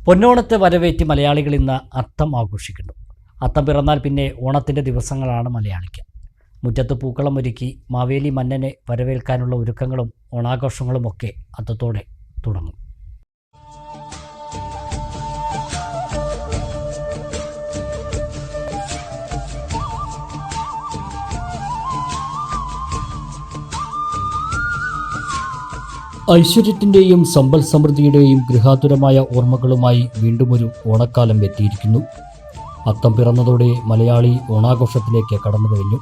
പൊന്നോണത്തെ വരവേറ്റ് മലയാളികൾ ഇന്ന് അത്തം ആഘോഷിക്കുന്നു. അത്തം പിറന്നാൽ പിന്നെ ഓണത്തിൻ്റെ ദിവസങ്ങളാണ് മലയാളിക്ക്. മുറ്റത്ത് പൂക്കളം ഒരുക്കി മാവേലി മന്നനെ വരവേൽക്കാനുള്ള ഒരുക്കങ്ങളും ഓണാഘോഷങ്ങളുമൊക്കെ അത്തത്തോടെ തുടങ്ങും. ഐശ്വര്യത്തിൻ്റെയും സമ്പൽ സമൃദ്ധിയുടെയും ഗൃഹാതുരമായ ഓർമ്മകളുമായി വീണ്ടും ഒരു ഓണക്കാലം എത്തിയിരിക്കുന്നു. അത്തം പിറന്നതോടെ മലയാളി ഓണാഘോഷത്തിലേക്ക് കടന്നു കഴിഞ്ഞു.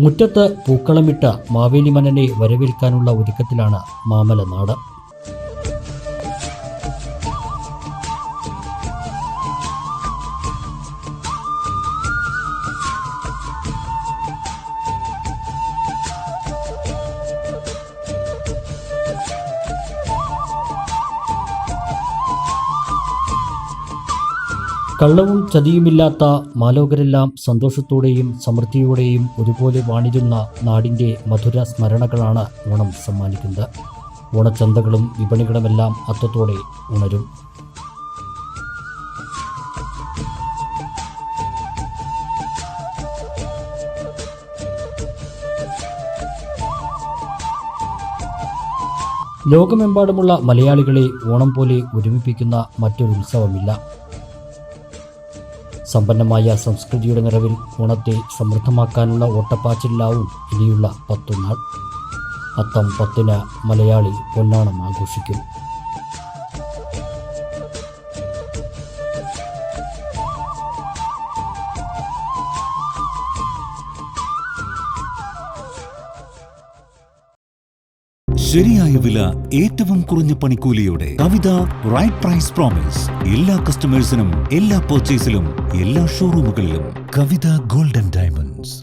മുറ്റത്ത് പൂക്കളമിട്ട മാവേലി മന്നനെ വരവേൽക്കാനുള്ള ഒരുക്കത്തിലാണ് മാമലനാട്. കള്ളവും ചതിയുമില്ലാത്ത മാലോകരെല്ലാം സന്തോഷത്തോടെയും സമൃദ്ധിയോടെയും ഒരുപോലെ വാണിരുന്ന നാടിൻ്റെ മധുര സ്മരണകളാണ് ഓണം സമ്മാനിക്കുന്നത്. ഓണച്ചന്തകളും വിപണികളുമെല്ലാം അത്തത്തോടെ ഉണരും. ലോകമെമ്പാടുമുള്ള മലയാളികളെ ഓണം പോലെ ഒരുമിപ്പിക്കുന്ന മറ്റൊരു ഉത്സവമില്ല. സമ്പന്നമായ സംസ്കൃതിയുടെ നിറവിൽ ഓണത്തെ സമൃദ്ധമാക്കാനുള്ള ഓട്ടപ്പാച്ചിലാവും ഇനിയുള്ള 10 നാൾ. അത്തം 10-ന് മലയാളി പൊന്നോണം ആഘോഷിക്കും. ശരിയായ വില, ഏറ്റവും കുറഞ്ഞ പണിക്കൂലിയോടെ കവിത റൈറ്റ് പ്രൈസ് പ്രോമിസ്. എല്ലാ കസ്റ്റമേഴ്സിനും എല്ലാ പർച്ചേസിലും എല്ലാ ഷോറൂമുകളിലും കവിത ഗോൾഡൻ ഡയമണ്ട്സ്.